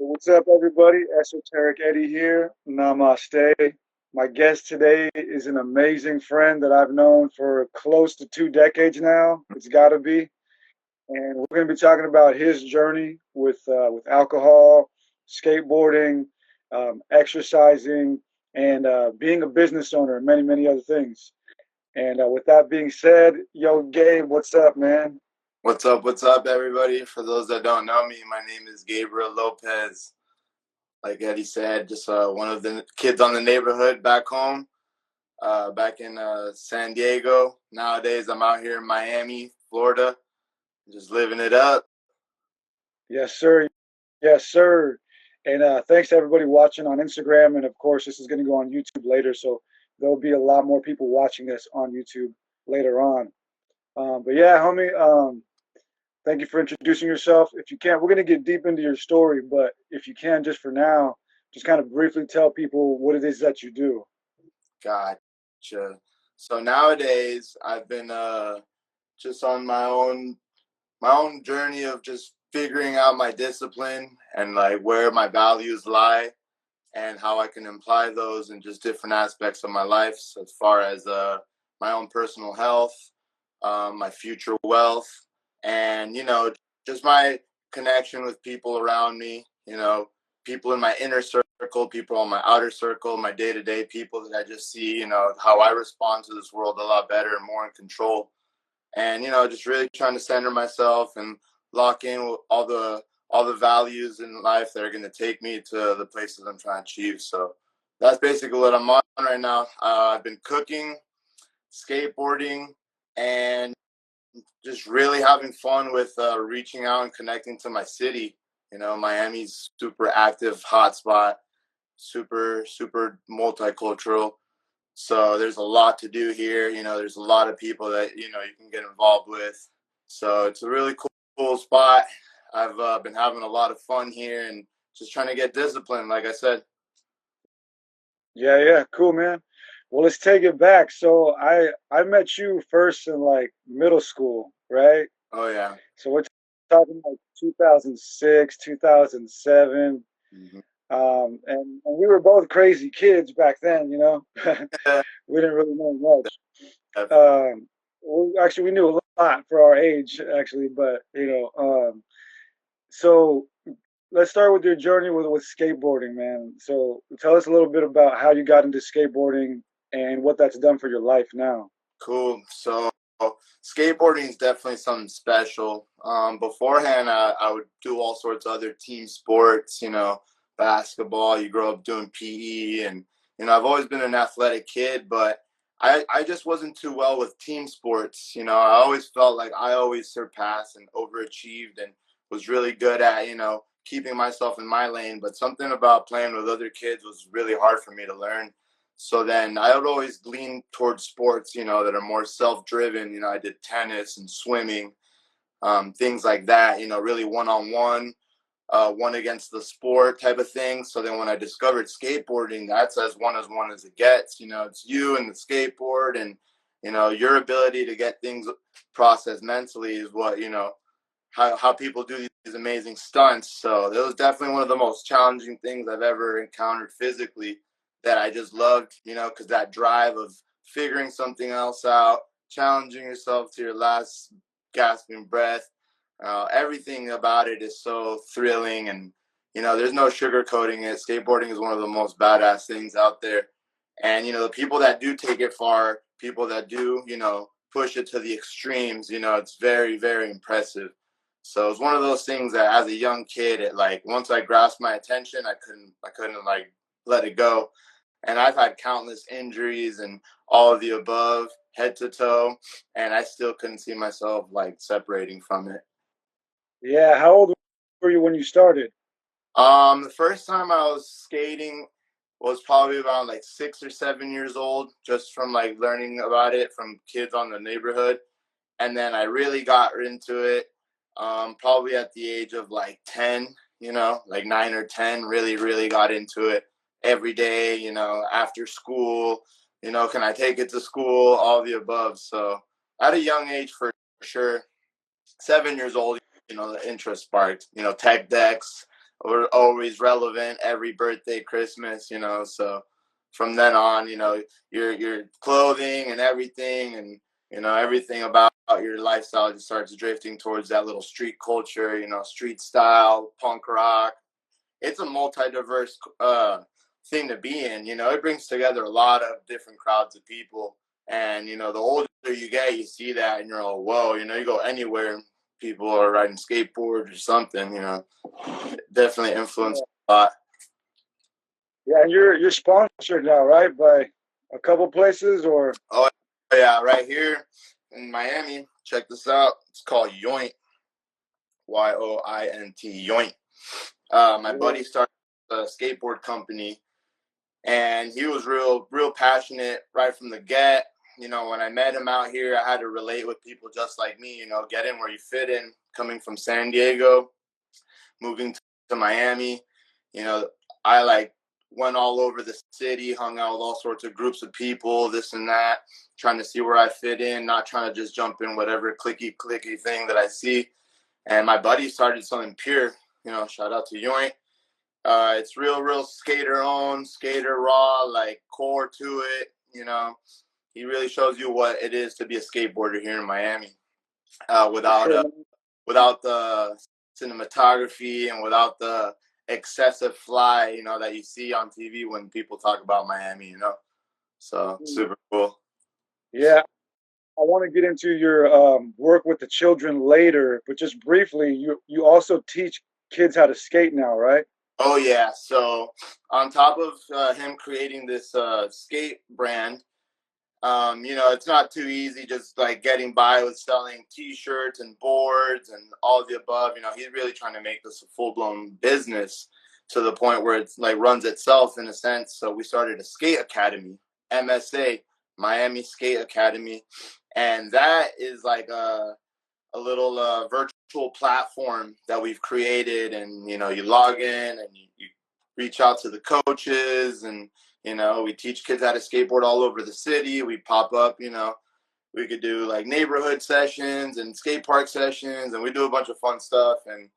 What's up, everybody? Esoteric Eddie here. Namaste. My guest today is an amazing friend that I've known for close to 2 decades now. It's got to be, and we're going to be talking about his journey with alcohol, skateboarding, exercising, and being a business owner, and many many other things. And with that being said, yo, Gabe, what's up, man? What's up, everybody? For those that don't know me, my name is Gabriel Lopez. Like Eddie said, just one of the kids on the neighborhood back home, back in San Diego. Nowadays, I'm out here in Miami, Florida, just living it up. Yes, sir. Yes, sir. And thanks to everybody watching on Instagram. And of course, this is going to go on YouTube later. So there'll be a lot more people watching this on YouTube later on. But yeah, homie, thank you for introducing yourself. If you can, we're going to get deep into your story. But if you can, just for now, just kind of briefly tell people what it is that you do. Gotcha. So nowadays, I've been just on my own journey of just figuring out my discipline and like where my values lie and how I can apply those in just different aspects of my life, so as far as my own personal health, my future wealth, and just my connection with people around me. People in my inner circle, people on my outer circle, my day-to-day people that I just see. How I respond to this world a lot better and more in control. And just really trying to center myself and lock in with all the values in life that are going to take me to the places I'm trying to achieve. So that's basically what I'm on right now. I've been cooking, skateboarding, and just really having fun with reaching out and connecting to my city. Miami's super active hotspot, super super multicultural. So there's a lot to do here. There's a lot of people that you can get involved with. So it's a really cool spot. I've been having a lot of fun here and just trying to get disciplined, like I said. Yeah, yeah, cool, man. Well, let's take it back. So I met you first in like middle school, right? Oh yeah. So we're talking like 2006, 2007. Mm-hmm. And we were both crazy kids back then, you know. We didn't really know much. Actually, we knew a lot for our age, actually, but so let's start with your journey with skateboarding, man. So tell us a little bit about how you got into skateboarding and what that's done for your life now. Cool. So skateboarding is definitely something special. Beforehand, I would do all sorts of other team sports, basketball. You grow up doing PE, and I've always been an athletic kid, but I just wasn't too well with team sports. I always felt like I always surpassed and overachieved and was really good at keeping myself in my lane. But something about playing with other kids was really hard for me to learn. So then I would always lean towards sports, that are more self-driven. I did tennis and swimming, things like that, really one-on-one, one against the sport type of thing. So then when I discovered skateboarding, that's as one as it gets. It's you and the skateboard, and, your ability to get things processed mentally is what, how people do these amazing stunts. So it was definitely one of the most challenging things I've ever encountered physically, that I just loved, because that drive of figuring something else out, challenging yourself to your last gasping breath. Everything about it is so thrilling, and there's no sugarcoating it. Skateboarding is one of the most badass things out there, and the people that do take it far, people that do push it to the extremes, it's very very impressive. So it's one of those things that as a young kid, it like once I grasped my attention, I couldn't like let it go. And I've had countless injuries and all of the above, head to toe, and I still couldn't see myself like separating from it. Yeah, how old were you when you started? The first time I was skating was probably around like 6 or 7 years old, just from like learning about it from kids on the neighborhood. And then I really got into it probably at the age of like 10, like 9 or 10, really, really got into it every day, after school, can I take it to school, all the above. So at a young age, for sure, 7 years old, the interest sparked, tech decks, were always relevant every birthday, Christmas, you know. So from then on, you know, your clothing and everything, and you know, everything about your lifestyle just starts drifting towards that little street culture, you know, street style, punk rock. It's a multi-diverse thing to be in. You know, it brings together a lot of different crowds of people. And, you know, the older you get, you see that and you're like, whoa, you know, you go anywhere, people are riding skateboards or something, you know, definitely influenced a lot. Yeah, and you're sponsored now, right? By a couple places or? Oh, yeah, right here in Miami. Check this out. It's called Yoint. Yoint. Yoint. My buddy started a skateboard company, and he was real passionate right from the get. You know, when I met him out here, I had to relate with people just like me, you know, get in where you fit in, coming from San Diego, moving to Miami. You know, I like went all over the city, hung out with all sorts of groups of people, this and that, trying to see where I fit in, not trying to just jump in whatever clicky thing that I see. And my buddy started something pure, you know, shout out to Yoint. It's real skater owned, skater raw, like core to it. You know, he really shows you what it is to be a skateboarder here in Miami, without the cinematography and without the excessive fly, you know, that you see on TV when people talk about Miami. You know, so super cool. Yeah, I want to get into your work with the children later, but just briefly, you also teach kids how to skate now, right? Oh yeah. So on top of him creating this skate brand, you know, it's not too easy just like getting by with selling T-shirts and boards and all the above. You know, he's really trying to make this a full-blown business to the point where it's like runs itself in a sense. So we started a skate academy, MSA, Miami Skate Academy, and that is like a little virtual platform that we've created. And you know, you log in and you reach out to the coaches, and you know, we teach kids how to skateboard all over the city. We pop up, you know, we could do like neighborhood sessions and skate park sessions, and we do a bunch of fun stuff. And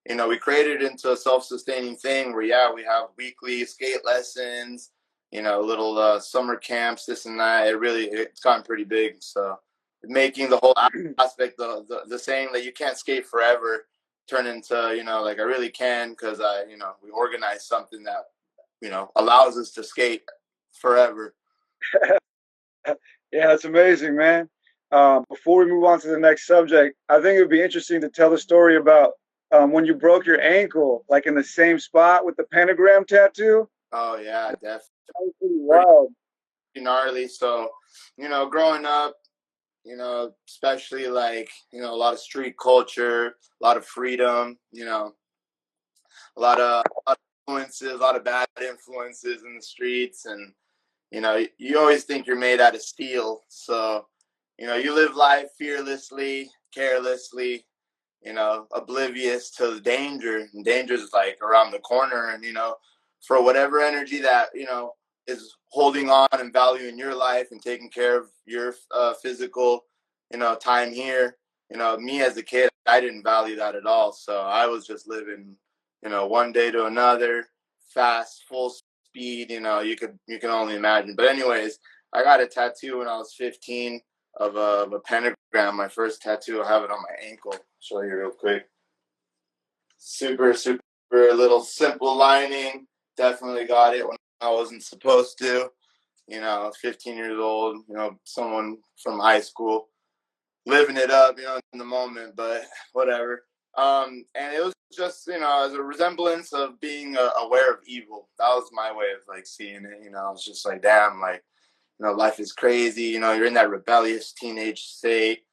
you know, we created it into a self-sustaining thing where we have weekly skate lessons, you know, little summer camps, this and that. It's gotten pretty big. So making the whole aspect the saying that you can't skate forever turn into, you know, like I really can, because you know, we organize something that, you know, allows us to skate forever. Yeah, that's amazing, man. Before we move on to the next subject, I think it would be interesting to tell the story about when you broke your ankle, like in the same spot with the pentagram tattoo. Oh yeah, definitely. That was pretty wild. Pretty gnarly. So, you know, growing up, you know, especially like, you know, a lot of street culture, a lot of freedom, you know, a lot of influences, a lot of bad influences in the streets. And, you know, you always think you're made out of steel. So, you know, you live life fearlessly, carelessly, you know, oblivious to the danger. And danger is like around the corner. And, you know, for whatever energy that, you know, is holding on and valuing your life and taking care of your physical, you know, time here. You know, me as a kid, I didn't value that at all. So I was just living, you know, one day to another, fast, full speed. You know, you can only imagine. But anyways, I got a tattoo when I was 15 of a pentagram. My first tattoo. I have it on my ankle. I'll show you real quick. Super little simple lining. Definitely got it when I wasn't supposed to. You know, 15 years old. You know, someone from high school, living it up. You know, in the moment, but whatever. And it was just, you know, as a resemblance of being aware of evil. That was my way of like seeing it. You know, I was just like, damn, like, you know, life is crazy. You know, you're in that rebellious teenage state.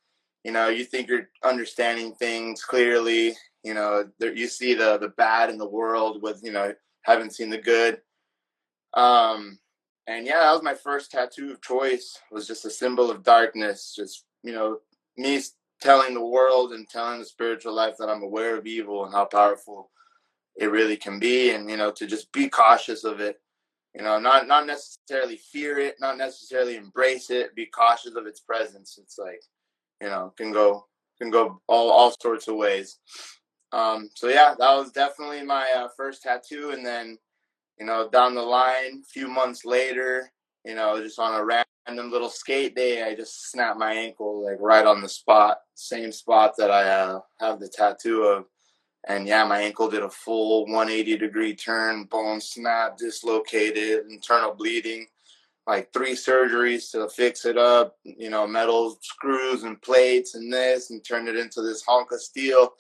You know, you think you're understanding things clearly. You know, you see the bad in the world with, you know, haven't seen the good. And yeah, that was my first tattoo of choice. It was just a symbol of darkness. Just, you know, me telling the world and telling the spiritual life that I'm aware of evil and how powerful it really can be. And, you know, to just be cautious of it. You know, not necessarily fear it, not necessarily embrace it, be cautious of its presence. It's like, you know, can go all sorts of ways. So yeah, that was definitely my first tattoo. And then, down the line, a few months later, just on a random little skate day, I just snapped my ankle like right on the spot, same spot that I have the tattoo of. And yeah, my ankle did a full 180-degree turn, bone snap, dislocated, internal bleeding, like 3 surgeries to fix it up, metal screws and plates and this, and turn it into this hunk of steel.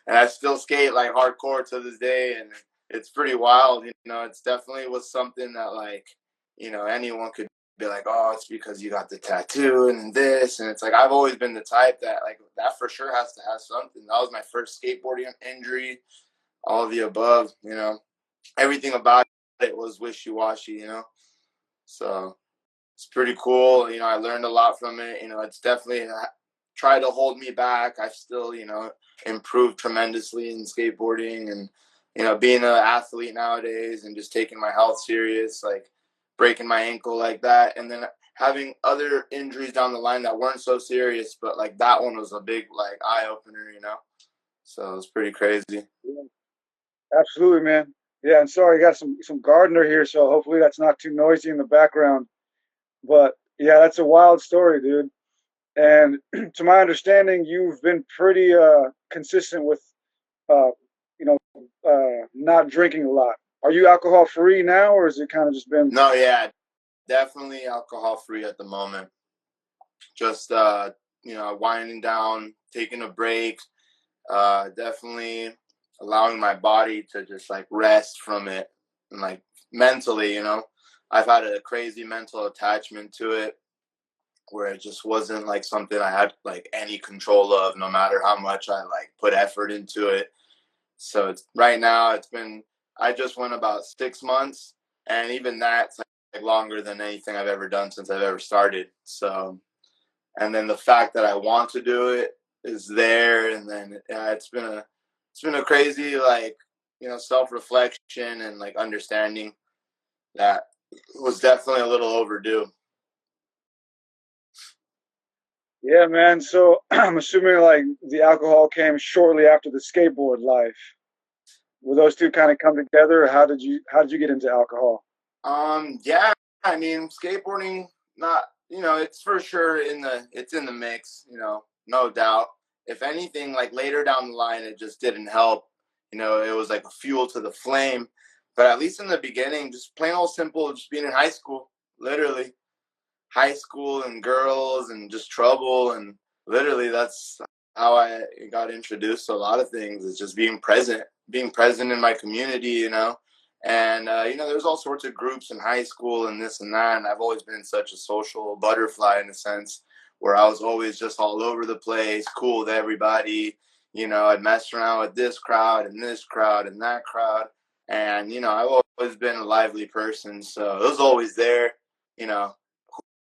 And I still skate like hardcore to this day, and it's pretty wild. It's definitely was something that like, anyone could be like, oh, it's because you got the tattoo and this, and it's like I've always been the type that like that for sure has to have something. That was my first skateboarding injury, all of the above. Everything about it was wishy-washy. So it's pretty cool. I learned a lot from it. It's definitely tried to hold me back. I've still, improved tremendously in skateboarding and, being an athlete nowadays and just taking my health serious, like breaking my ankle like that. And then having other injuries down the line that weren't so serious, but like that one was a big like eye opener. So it's pretty crazy. Yeah, absolutely, man. Yeah, and sorry, I got some gardener here, so hopefully that's not too noisy in the background. But yeah, that's a wild story, dude. And to my understanding, you've been pretty consistent with uh, you know, not drinking a lot. Are you alcohol free now, or has it kind of just been? No, yeah, definitely alcohol free at the moment. Just winding down, taking a break, definitely allowing my body to just like rest from it, and like mentally, I've had a crazy mental attachment to it where it just wasn't like something I had like any control of, no matter how much I like put effort into it. So it's right now I just went about 6 months, and even that's like longer than anything I've ever done since I've ever started. So, and then the fact that I want to do it is there, and then yeah, it's been a crazy like self-reflection and like understanding that was definitely a little overdue. Yeah, man. So I'm assuming like the alcohol came shortly after the skateboard life. Were those two kind of come together, or how did you get into alcohol? Yeah, I mean, skateboarding, not, it's for sure it's in the mix, no doubt. If anything, like later down the line, it just didn't help. It was like a fuel to the flame. But at least in the beginning, just plain old simple, just being in high school, literally high school and girls and just trouble. And literally that's how I got introduced to a lot of things, is just being present in my community, and there's all sorts of groups in high school and this and that, and I've always been such a social butterfly in a sense, where I was always just all over the place, cool with everybody. I'd mess around with this crowd and this crowd and that crowd, and I've always been a lively person, so it was always there. you know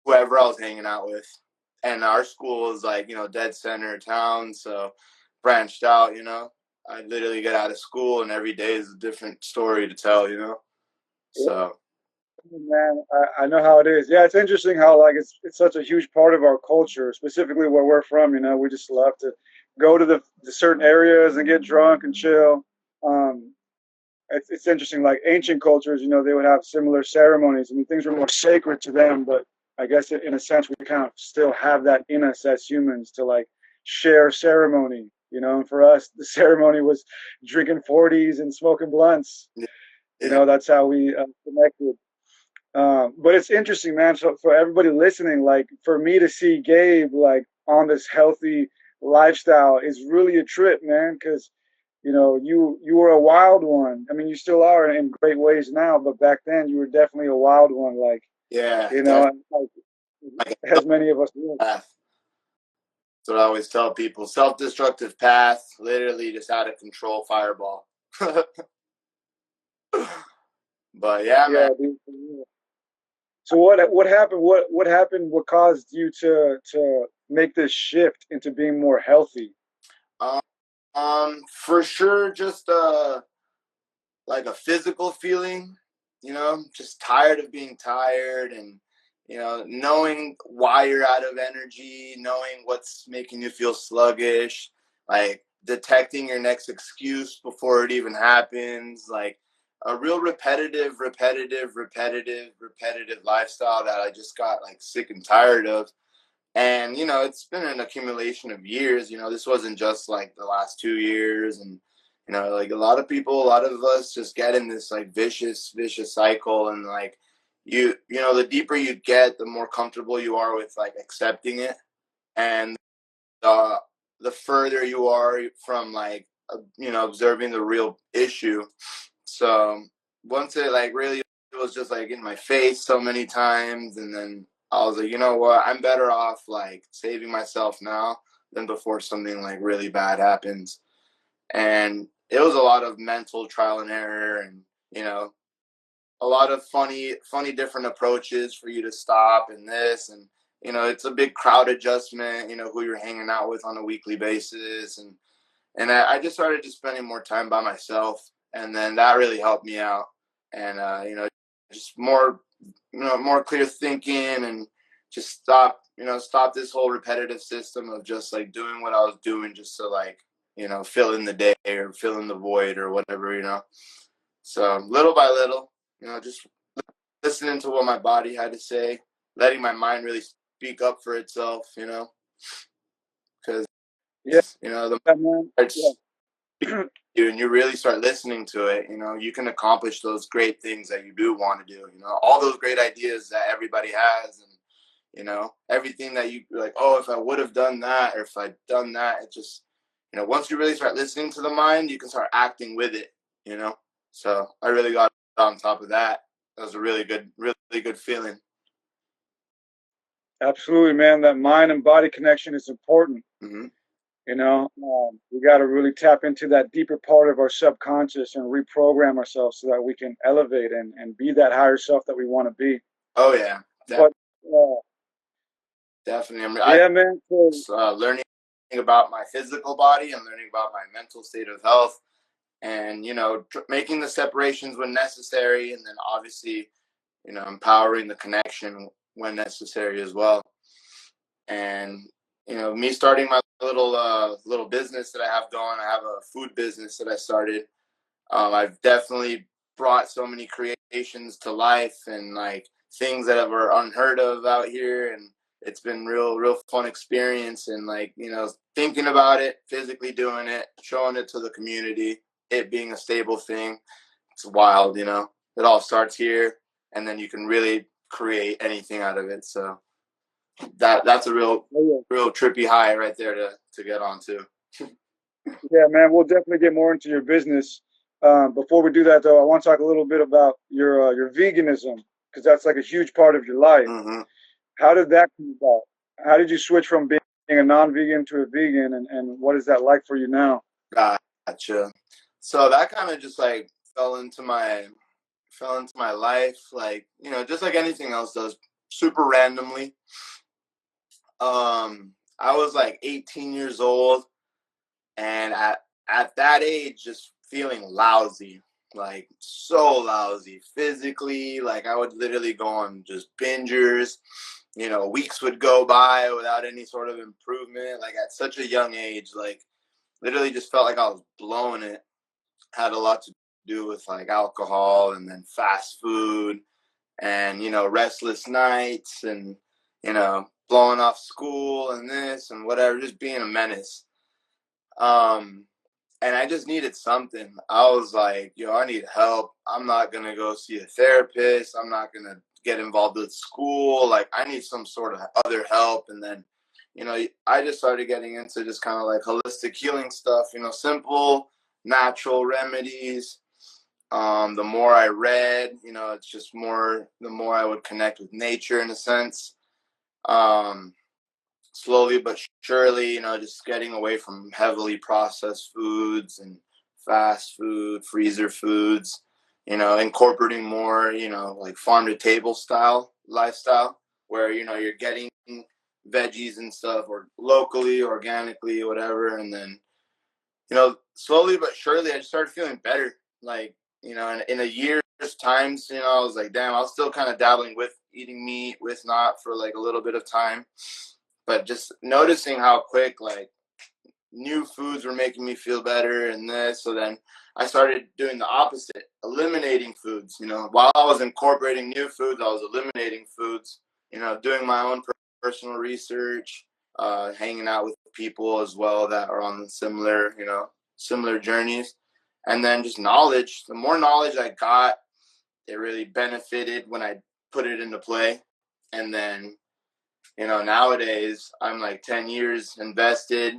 Whoever I was hanging out with. And our school was like, dead center of town. So branched out, I literally get out of school and every day is a different story to tell. So Man, I know how it is. Yeah, it's interesting how like it's such a huge part of our culture, specifically where we're from. We just love to go to the certain areas and get drunk and chill. Um, it's interesting. Like ancient cultures, they would have similar ceremonies. I mean, things were more sacred to them, but I guess in a sense we kind of still have that in us as humans to like share ceremony. And for us, the ceremony was drinking 40s and smoking blunts. yeah, That's how we connected. But it's interesting, man. So for everybody listening, like for me to see Gabe like on this healthy lifestyle is really a trip, man. Because you were a wild one. I mean, you still are in great ways now, but back then you were definitely a wild one. Like yeah, like, like as many of us were. path. That's what I always tell people. Self-destructive path, literally just out of control fireball. But yeah, Yeah, man. dude. Yeah. So what happened? What happened? What caused you to make this shift into being more healthy? Um, for sure, just like a physical feeling, just tired of being tired, and knowing why you're out of energy, knowing what's making you feel sluggish, like detecting your next excuse before it even happens, like a real repetitive lifestyle that I just got like sick and tired of. And, you know, it's been an accumulation of years. You know, this wasn't just like the last 2 years. And, you know, like a lot of us just get in this like vicious cycle. And like, you know, the deeper you get, the more comfortable you are with like accepting it. And the further you are from like, you know, observing the real issue. So once it like really was just like in my face so many times, and then I was like, you know what, I'm better off like saving myself now than before something like really bad happens. And it was a lot of mental trial and error, and you know, a lot of funny different approaches for you to stop and this. And you know, it's a big crowd adjustment, you know, who you're hanging out with on a weekly basis. And I just started just spending more time by myself, and then that really helped me out. And you know, just more, you know, more clear thinking, and just stop this whole repetitive system of just like doing what I was doing just to like, you know, fill in the day or fill in the void or whatever, you know. So little by little, you know, just listening to what my body had to say, letting my mind really speak up for itself, you know, because Yeah, you know the man. parts you and you really start listening to it, you know, you can accomplish those great things that you do want to do, you know, all those great ideas that everybody has. And you know, everything that you like, oh, if I would have done that, or if I'd done that, it just, you know, once you really start listening to the mind, you can start acting with it, you know. So I really got on top of that. That was a really good feeling. Absolutely, man. That mind and body connection is important. Mm-hmm. You know, we got to really tap into that deeper part of our subconscious and reprogram ourselves so that we can elevate and be that higher self that we want to be. Oh yeah, But definitely. I mean, yeah, man. So, learning about my physical body and learning about my mental state of health, and you know, making the separations when necessary, and then obviously, you know, empowering the connection when necessary as well. And you know, me starting my little business that I have going, I have a food business that I started. I've definitely brought so many creations to life, and like things that were unheard of out here. And it's been real fun experience. And like, you know, thinking about it, physically doing it, showing it to the community, it being a stable thing, it's wild, you know. It all starts here, and then you can really create anything out of it. So that's a real trippy high right there to get onto. yeah, man. We'll definitely get more into your business. Before we do that, though, I want to talk a little bit about your veganism because that's like a huge part of your life. Mm-hmm. How did that come about? How did you switch from being a non-vegan to a vegan, and what is that like for you now? Gotcha. So that kind of just like fell into my life, like, you know, just like anything else does, super randomly. I was like 18 years old, and at that age, just feeling lousy, like so lousy physically. Like I would literally go on just bingers. You know, weeks would go by without any sort of improvement. Like at such a young age, like literally just felt like I was blowing it. Had a lot to do with like alcohol, and then fast food, and you know, restless nights, and you know, blowing off school and this and whatever, just being a menace. Um, and I just needed something. I was like, yo, I need help. I'm not gonna go see a therapist. I'm not gonna get involved with school. Like, I need some sort of other help. And then, you know, I just started getting into just kind of like holistic healing stuff. You know, simple, natural remedies. The more I read, you know, it's just more. The more I would connect with nature in a sense. Um, Slowly but surely, you know, just getting away from heavily processed foods and fast food, freezer foods, you know, incorporating more, you know, like farm to table style lifestyle where, you know, you're getting veggies and stuff or locally, organically, whatever. And then, you know, slowly but surely I just started feeling better. Like, you know, in a year's times, you know, I was like, damn, I was still kind of dabbling with eating meat, with not for like a little bit of time, but just noticing how quick like new foods were making me feel better and this. So then I started doing the opposite, eliminating foods. You know, while I was incorporating new foods, I was eliminating foods, you know, doing my own personal research, hanging out with people as well that are on similar, you know, similar journeys. And then just knowledge. The more knowledge I got, it really benefited when I put it into play. And then, you know, nowadays I'm like 10 years invested.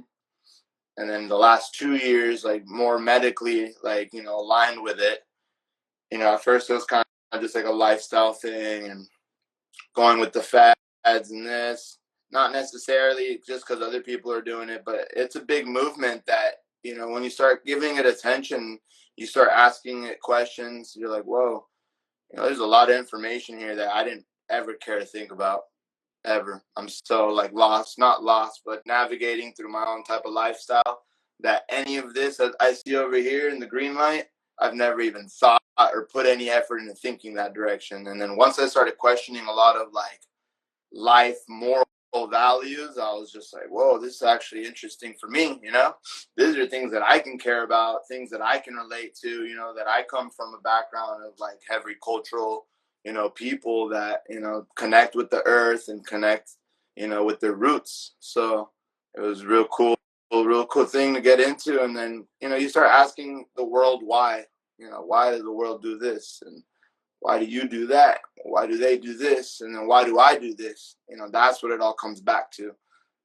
And then the last 2 years, like more medically, like, you know, aligned with it. You know, at first it was kind of just like a lifestyle thing and going with the fads and this, not necessarily just because other people are doing it, but it's a big movement that, you know, when you start giving it attention, you start asking it questions, you're like, whoa, you know, there's a lot of information here that I didn't ever care to think about ever. I'm so like not lost, but navigating through my own type of lifestyle that any of this that I see over here in the green light, I've never even thought or put any effort into thinking that direction. And then once I started questioning a lot of like life moral values, I was just like, whoa, this is actually interesting for me. You know, these are things that I can care about, things that I can relate to, you know, that I come from a background of like heavy cultural, you know, people that, you know, connect with the earth and connect, you know, with their roots. So it was real cool thing to get into. And then, you know, you start asking the world why, you know, why does the world do this? And why do you do that? Why do they do this? And then why do I do this? You know, that's what it all comes back to.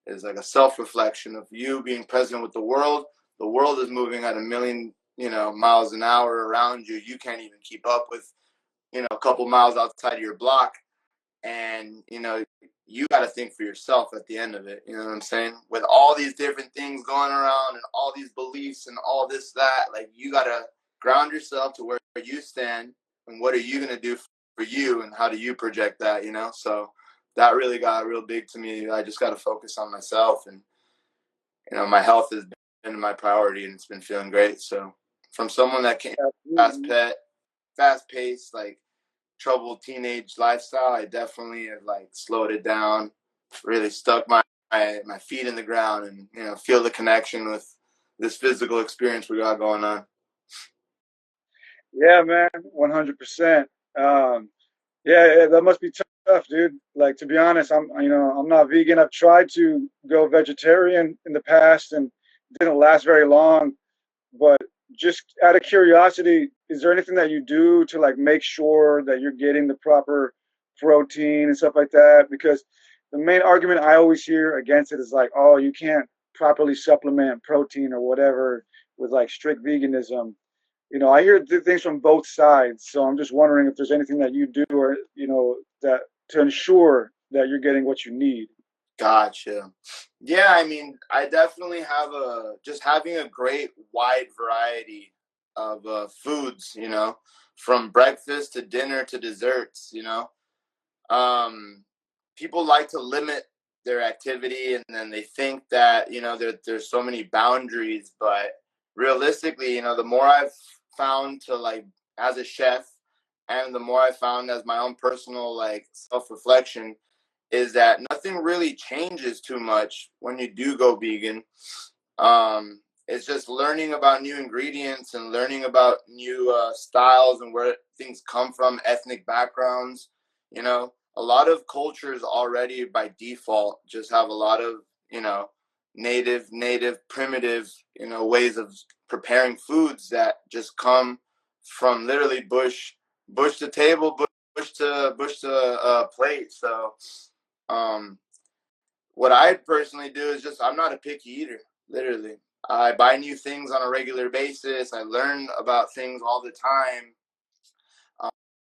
Is like a self-reflection of you being present with the world. The world is moving at a million, you know, miles an hour around you. You can't even keep up with, you know, a couple miles outside of your block. And, you know, you got to think for yourself at the end of it. You know what I'm saying? With all these different things going around and all these beliefs and all this, that, like, you got to ground yourself to where you stand and what are you going to do for you and how do you project that, you know? So that really got real big to me. I just got to focus on myself and, you know, my health has been my priority and it's been feeling great. So from someone that came fast paced, like, troubled teenage lifestyle, I definitely have like slowed it down, really stuck my feet in the ground and, you know, feel the connection with this physical experience we got going on. Yeah, man, 100%. Yeah, that must be tough, dude. Like, to be honest, I'm not vegan. I've tried to go vegetarian in the past and it didn't last very long. But just out of curiosity, is there anything that you do to like make sure that you're getting the proper protein and stuff like that? Because the main argument I always hear against it is like, oh, you can't properly supplement protein or whatever with like strict veganism. I hear things from both sides, so I'm just wondering if there's anything that you do or that to ensure that you're getting what you need. Gotcha. Yeah, I mean, I definitely have just having a great wide variety of foods, you know, from breakfast to dinner to desserts, you know. Um, People like to limit their activity and then they think that, you know, there's so many boundaries, but realistically, you know, the more I've found to like as a chef and the more I found as my own personal like self-reflection is that nothing really changes too much when you do go vegan. It's just learning about new ingredients and learning about new styles and where things come from, ethnic backgrounds. You know, a lot of cultures already by default just have a lot of, you know, native, primitive, you know, ways of preparing foods that just come from literally bush to table, bush to plate. So um, what I personally do is just I'm not a picky eater. Literally, I buy new things on a regular basis. I learn about things all the time.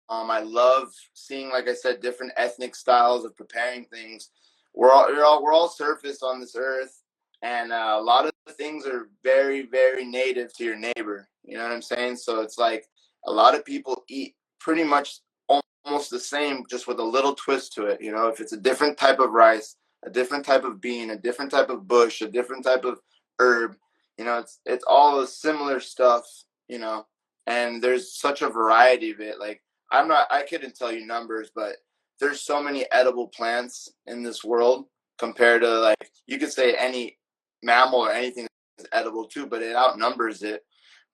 I love seeing, like I said, different ethnic styles of preparing things. We're all surface on this earth, and a lot of things are very, very native to your neighbor. You know what I'm saying? So it's like a lot of people eat pretty much almost the same, just with a little twist to it. You know, if it's a different type of rice, a different type of bean, a different type of bush, a different type of herb, you know, it's all the similar stuff. You know, and there's such a variety of it. Like I couldn't tell you numbers, but there's so many edible plants in this world compared to like you could say any mammal or anything edible too, but it outnumbers it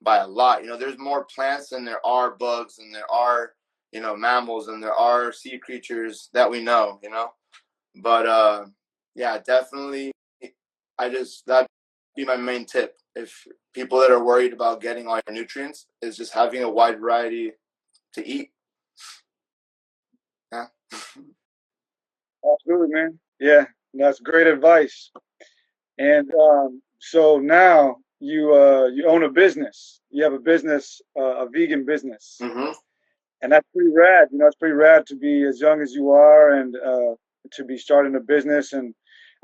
by a lot. There's more plants than there are bugs, and there are, mammals, and there are sea creatures that we know. But yeah, definitely, that'd be my main tip. If people that are worried about getting all your nutrients, is just having a wide variety to eat. Yeah. Absolutely, man. Yeah, that's great advice. And so now you own a business. You have a business, a vegan business, Mm-hmm. and that's pretty rad. It's pretty rad to be as young as you are and to be starting a business. And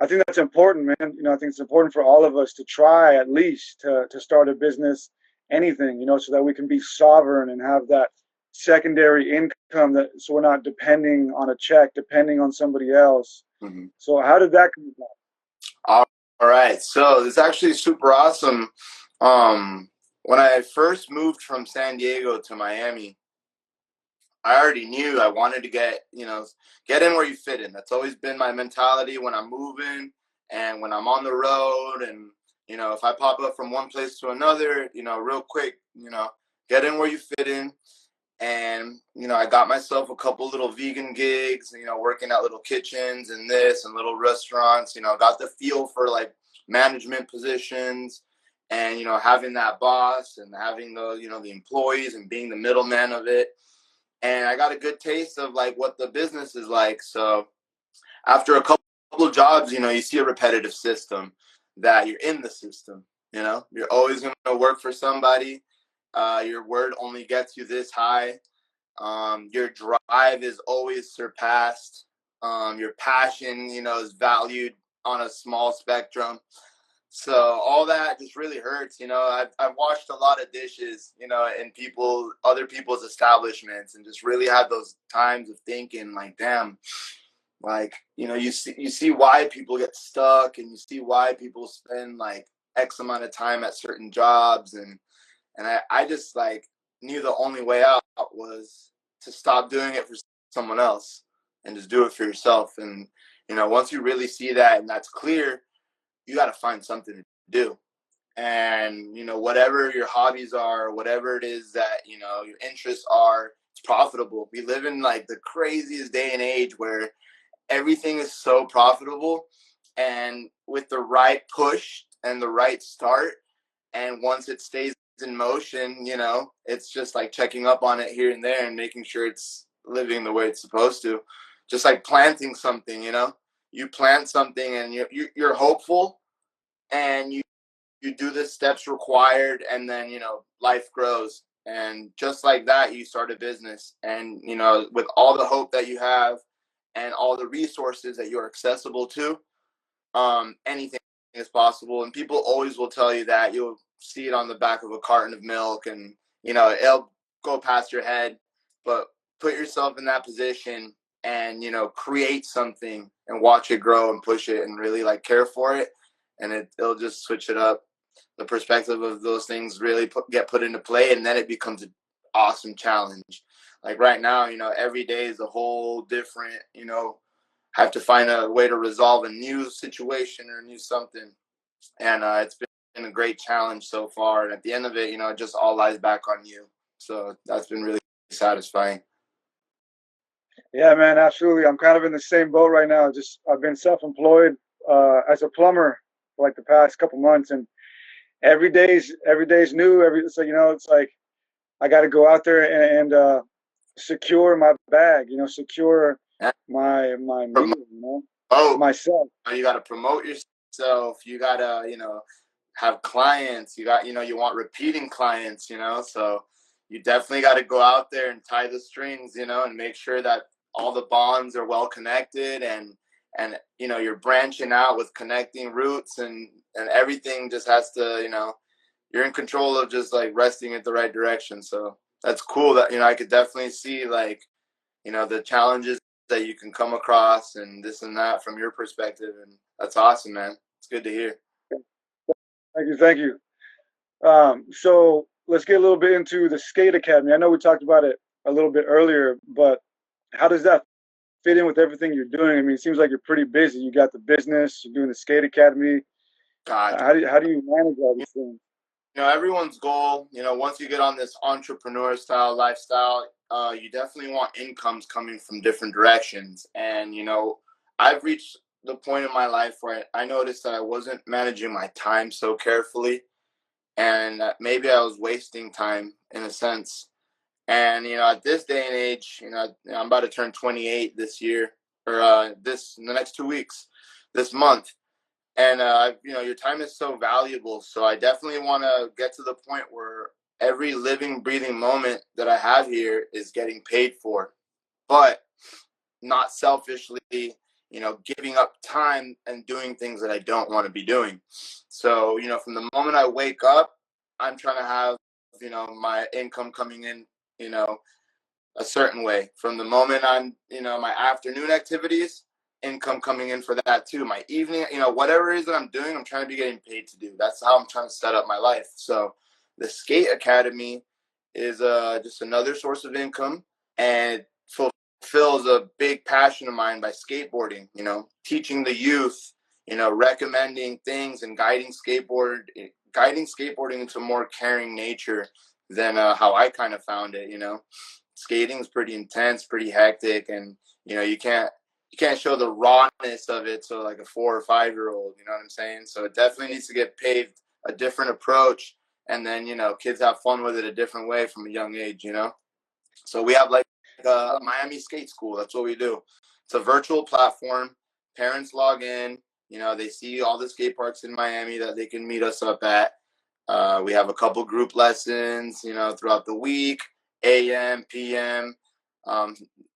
I think that's important, man. I think it's important for all of us to try at least to start a business, anything, so that we can be sovereign and have that secondary income, that so we're not depending on a check, depending on somebody else. Mm-hmm. So how did that come about? All right. So it's actually super awesome. When I first moved from San Diego to Miami, I already knew I wanted to get in where you fit in. That's always been my mentality when I'm moving and when I'm on the road. And, if I pop up from one place to another, real quick, get in where you fit in. And, I got myself a couple little vegan gigs, working at little kitchens and this and little restaurants, got the feel for like management positions and, having that boss and having the employees and being the middleman of it. And I got a good taste of like what the business is like. So after a couple of jobs, you see a repetitive system that you're in the system, you're always going to work for somebody. Your word only gets you this high. Your drive is always surpassed. Your passion, is valued on a small spectrum. So all that just really hurts. I've washed a lot of dishes, in other people's establishments, and just really had those times of thinking like, damn, like, you see why people get stuck, and you see why people spend like X amount of time at certain jobs. And I just like knew the only way out was to stop doing it for someone else and just do it for yourself. And, once you really see that and that's clear, you got to find something to do. And, whatever your hobbies are, whatever it is that, your interests are, it's profitable. We live in like the craziest day and age where everything is so profitable, and with the right push and the right start, and once it stays in motion, it's just like checking up on it here and there and making sure it's living the way it's supposed to. Just like planting something, you plant something and you're hopeful, and you do the steps required, and then life grows. And just like that, you start a business, and with all the hope that you have and all the resources that you're accessible to, anything is possible. And people always will tell you that. You'll see it on the back of a carton of milk, and it'll go past your head. But put yourself in that position and create something and watch it grow and push it and really like care for it, and it'll just switch it up. The perspective of those things really get put into play, and then it becomes an awesome challenge. Like right now, every day is a whole different, have to find a way to resolve a new situation or new something. And it's been a great challenge so far. And at the end of it, it just all lies back on you. So that's been really satisfying. Yeah, man, absolutely. I'm kind of in the same boat right now. I've been self-employed as a plumber for like the past couple months, and every day's new. So it's like I got to go out there and secure my bag. Secure my meal. Oh, Myself. you got to promote yourself. You got to have clients. You want repeating clients. So you definitely got to go out there and tie the strings. And make sure that all the bonds are well connected, and you're branching out with connecting roots, and everything just has to you're in control of just like resting in the right direction. So that's cool that I could definitely see like the challenges that you can come across and this and that from your perspective, and that's awesome, man. It's good to hear. Thank you. So let's get a little bit into the Skate Academy. I know we talked about it a little bit earlier, but how does that fit in with everything you're doing? I mean, it seems like you're pretty busy. You got the business, you're doing the Skate Academy. God, How do you manage all these things? everyone's goal, once you get on this entrepreneur style lifestyle, you definitely want incomes coming from different directions. And, I've reached the point in my life where I noticed that I wasn't managing my time so carefully. And maybe I was wasting time in a sense. And, at this day and age, I'm about to turn 28 this year, or in the next 2 weeks, this month. And your time is so valuable, so I definitely want to get to the point where every living, breathing moment that I have here is getting paid for, but not selfishly, giving up time and doing things that I don't want to be doing. So, from the moment I wake up, I'm trying to have, my income coming in, you know a certain way. From the moment I'm, my afternoon activities, income coming in for that too. My evening, whatever it is that I'm doing, I'm trying to be getting paid to do. That's how I'm trying to set up my life. So the Skate Academy is just another source of income, and it fulfills a big passion of mine by skateboarding, teaching the youth, recommending things and guiding skateboarding into a more caring nature than how I kind of found it. Skating is pretty intense, pretty hectic, and you can't show the rawness of it to like a 4 or 5 year old. You know what I'm saying? So it definitely needs to get paved a different approach, and then kids have fun with it a different way from a young age. So we have like a Miami Skate School. That's what we do. It's a virtual platform. Parents log in. They see all the skate parks in Miami that they can meet us up at. We have a couple group lessons, throughout the week, AM, PM.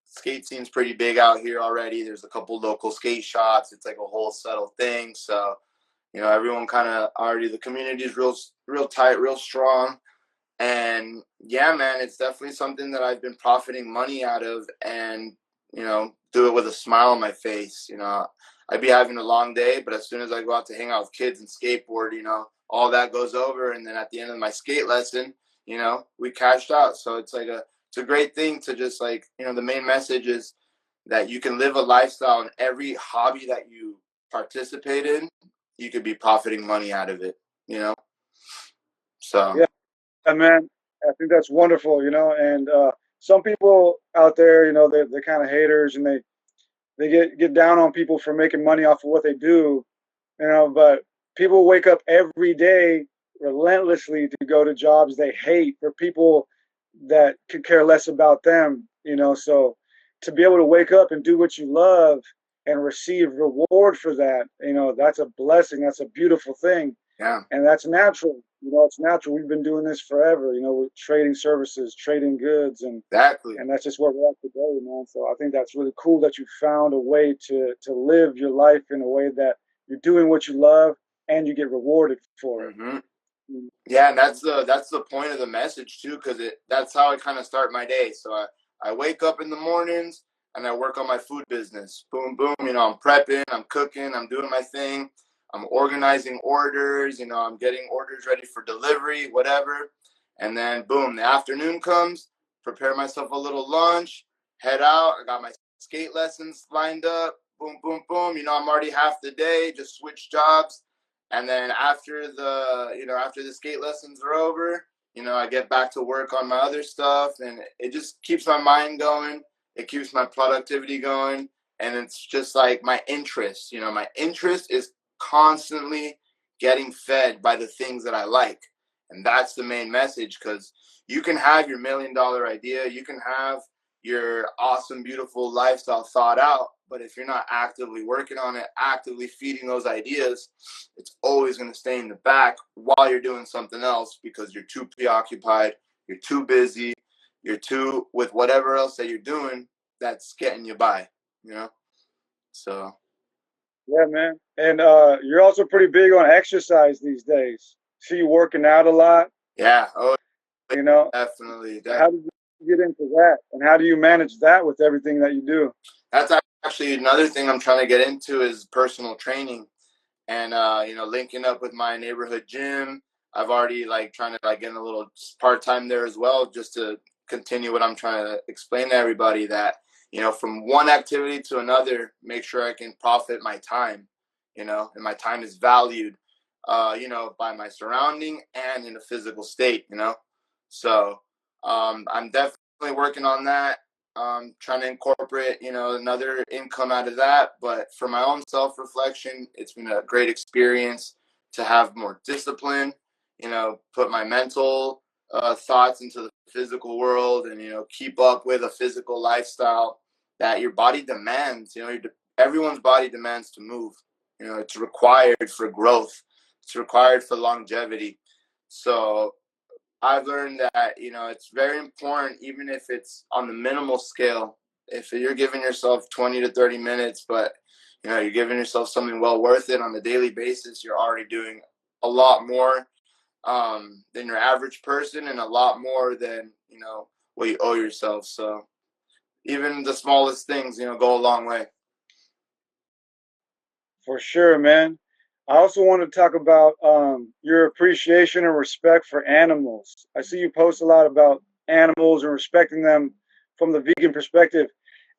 Skate scene's pretty big out here already. There's a couple local skate shops. It's like a whole settled thing. So, everyone kind of already, the community is real tight, real strong. And yeah, man, it's definitely something that I've been profiting money out of, and, do it with a smile on my face. I'd be having a long day, but as soon as I go out to hang out with kids and skateboard, all that goes over. And then at the end of my skate lesson, we cashed out. So it's a great thing to just like, the main message is that you can live a lifestyle, and every hobby that you participate in, you could be profiting money out of it, So. Yeah, man, I think that's wonderful, and some people out there, they're kind of haters, and they get down on people for making money off of what they do, but people wake up every day relentlessly to go to jobs they hate for people that could care less about them, so to be able to wake up and do what you love and receive reward for that, that's a blessing. That's a beautiful thing. Yeah. And that's natural. It's natural. We've been doing this forever, with trading services, trading goods, and Exactly. and that's just where we're at today, man. So I think that's really cool that you found a way to live your life in a way that you're doing what you love and you get rewarded for it. Mm-hmm. Yeah, and that's the point of the message too, because that's how I kind of start my day. So I wake up in the mornings and I work on my food business. Boom, boom. I'm prepping, I'm cooking, I'm doing my thing. I'm organizing orders. I'm getting orders ready for delivery, whatever. And then boom, the afternoon comes. Prepare myself a little lunch. Head out. I got my skate lessons lined up. Boom, boom, boom. I'm already half the day. Just switch jobs. And then after the skate lessons are over, I get back to work on my other stuff, and it just keeps my mind going. It keeps my productivity going, and it's just like my interest. My interest is constantly getting fed by the things that I like, and that's the main message. Because you can have your $1 million idea, you can have your awesome, beautiful lifestyle thought out, but if you're not actively working on it, actively feeding those ideas, it's always going to stay in the back while you're doing something else, because you're too preoccupied, you're too busy, you're too with whatever else that you're doing that's getting you by, So. Yeah, man. And you're also pretty big on exercise these days. See you working out a lot. Yeah. Oh, Definitely. How did you get into that? And how do you manage that with everything that you do? That's actually another thing I'm trying to get into is personal training, and linking up with my neighborhood gym. I've already trying to get in a little part-time there as well, just to continue what I'm trying to explain to everybody, that from one activity to another, make sure I can profit my time, and my time is valued. by my surrounding and in a physical state, So I'm definitely working on that. Trying to incorporate, another income out of that. But for my own self-reflection, it's been a great experience to have more discipline, put my mental thoughts into the physical world and, keep up with a physical lifestyle that your body demands. Everyone's body demands to move. It's required for growth. It's required for longevity. So I've learned that, it's very important, even if it's on the minimal scale. If you're giving yourself 20 to 30 minutes, but, you're giving yourself something well worth it on a daily basis, you're already doing a lot more than your average person and a lot more than, what you owe yourself. So even the smallest things, go a long way. For sure, man. I also want to talk about your appreciation and respect for animals. I see you post a lot about animals and respecting them from the vegan perspective.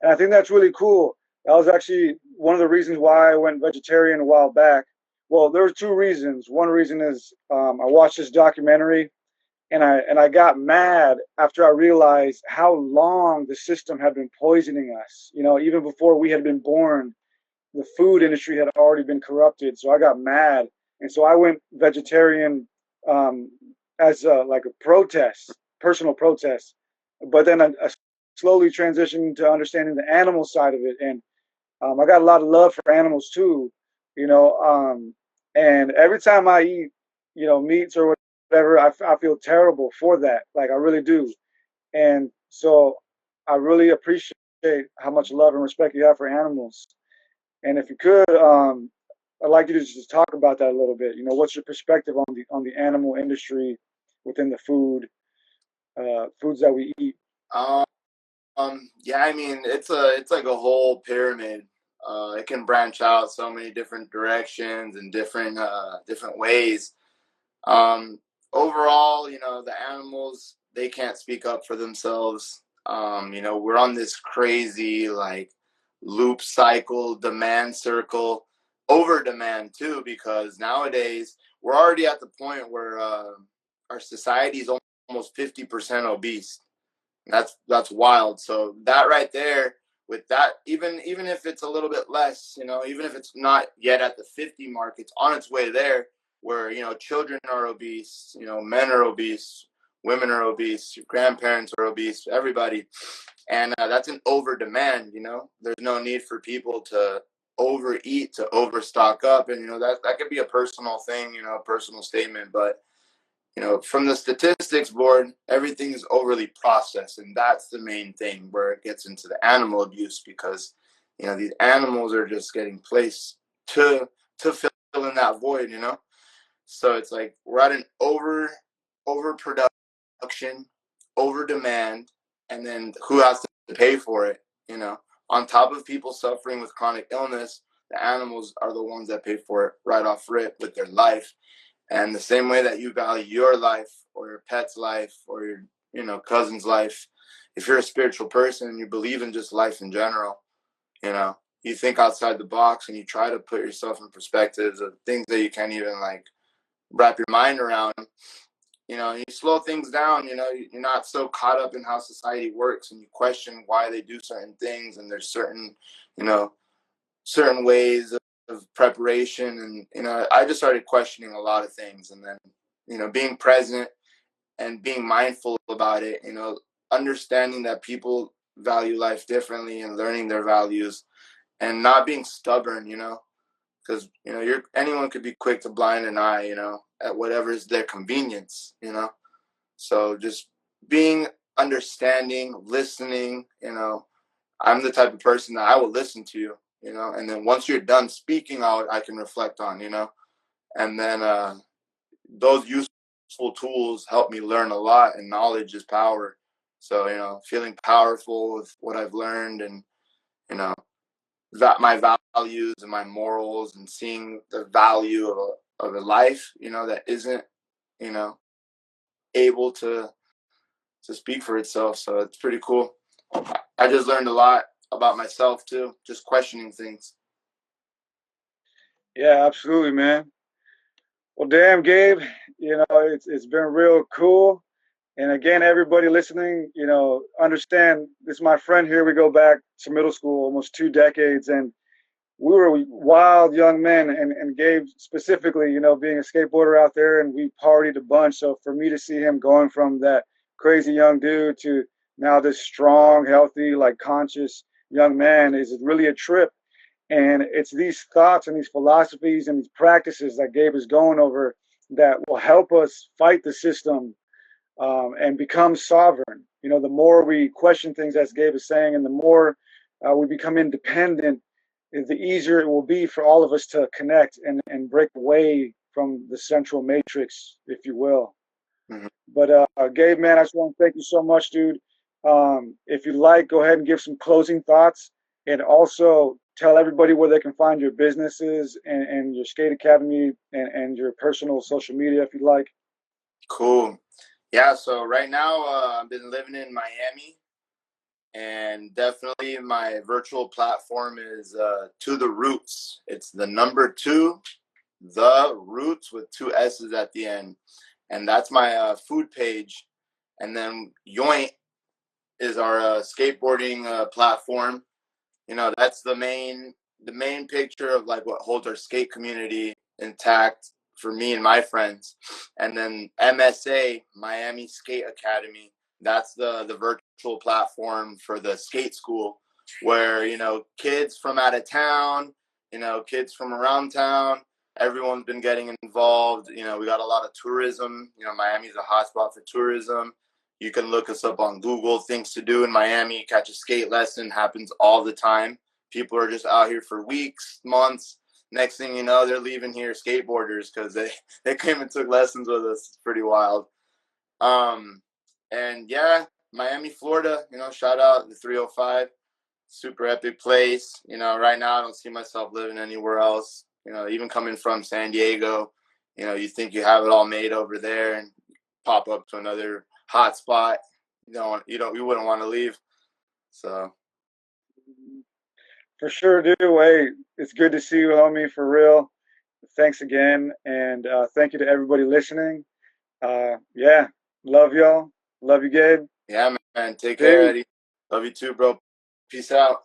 And I think that's really cool. That was actually one of the reasons why I went vegetarian a while back. Well, there were two reasons. One reason is I watched this documentary and I got mad after I realized how long the system had been poisoning us. Even before we had been born, the food industry had already been corrupted. So I got mad, and so I went vegetarian um, as like a protest, personal protest. But then I slowly transitioned to understanding the animal side of it, and I got a lot of love for animals too. You know, and every time I eat, meats or whatever, I feel terrible for that. Like I really do. And so I really appreciate how much love and respect you have for animals. And if you could, I'd like you to just talk about that a little bit. What's your perspective on the animal industry within the foods that we eat? Um, yeah, I mean, it's like a whole pyramid. It can branch out so many different directions and different ways. Um, Overall, the animals, they can't speak up for themselves. We're on this crazy like loop cycle, demand circle, over demand too, because nowadays we're already at the point where our society is almost 50% obese. That's wild. So that right there, with that, even if it's a little bit less, even if it's not yet at the 50 mark, it's on its way there. Where children are obese, men are obese, women are obese, your grandparents are obese, everybody, and that's an over demand. There's no need for people to overeat, to overstock up, and that could be a personal thing, a personal statement, but from the statistics board, everything is overly processed, and that's the main thing where it gets into the animal abuse, because these animals are just getting placed to fill in that void. So it's like we're at an overproduction, over demand, and then who has to pay for it? On top of people suffering with chronic illness, the animals are the ones that pay for it right off rip with their life. And the same way that you value your life or your pet's life or your, cousin's life, if you're a spiritual person and you believe in just life in general, you think outside the box and you try to put yourself in perspectives of things that you can't even like wrap your mind around. You slow things down. You're not so caught up in how society works, and you question why they do certain things. And there's certain ways of preparation, and I just started questioning a lot of things, and then being present and being mindful about it, understanding that people value life differently and learning their values and not being stubborn, because anyone could be quick to blind an eye, at whatever is their convenience, so just being understanding, listening. I'm the type of person that I will listen to you, and then once you're done speaking out, I can reflect on, and then those useful tools help me learn a lot, and knowledge is power. So, feeling powerful with what I've learned, and, that my values and my morals, and seeing the value of a life, that isn't, you know, able to speak for itself. So it's pretty cool. I just learned a lot about myself too, just questioning things. Yeah, absolutely, man. Well, damn, Gabe, it's been real cool. And again, everybody listening, understand this is my friend here. We go back to middle school, almost 2 decades, and we were wild young men. And Gabe specifically, being a skateboarder out there, and we partied a bunch. So for me to see him going from that crazy young dude to now this strong, healthy, like conscious young man is really a trip. And it's these thoughts and these philosophies and these practices that Gabe is going over that will help us fight the system, and become sovereign. The more we question things, as Gabe is saying, and the more we become independent, the easier it will be for all of us to connect and break away from the central matrix, if you will. Mm-hmm. But Gabe, man, I just want to thank you so much, dude. If you like, go ahead and give some closing thoughts, and also tell everybody where they can find your businesses and your skate academy and your personal social media, if you like. Cool. Yeah, so right now I've been living in Miami, and definitely my virtual platform is To The Roots. It's the number 2, The Roots, with 2 S's at the end. And that's my food page. And then Yoint is our skateboarding platform. That's the main picture of like what holds our skate community intact for me and my friends. And then MSA, Miami Skate Academy, that's the virtual platform for the skate school, where kids from out of town, kids from around town, everyone's been getting involved. We got a lot of tourism. Miami's a hotspot for tourism. You can look us up on Google, things to do in Miami. Catch a skate lesson, happens all the time. People are just out here for weeks, months. Next thing you know, they're leaving here skateboarders because they came and took lessons with us. It's pretty wild. And yeah, Miami, Florida, shout out the 305. Super epic place. Right now I don't see myself living anywhere else. Even coming from San Diego, you think you have it all made over there, and pop up to another hot spot. You wouldn't want to leave. So For sure, dude. Hey, it's good to see you, homie, for real. Thanks again. And thank you to everybody listening. Yeah, love y'all. Love you, Gabe. yeah, man. Take care, Peace. Eddie. Love you too, bro. Peace out.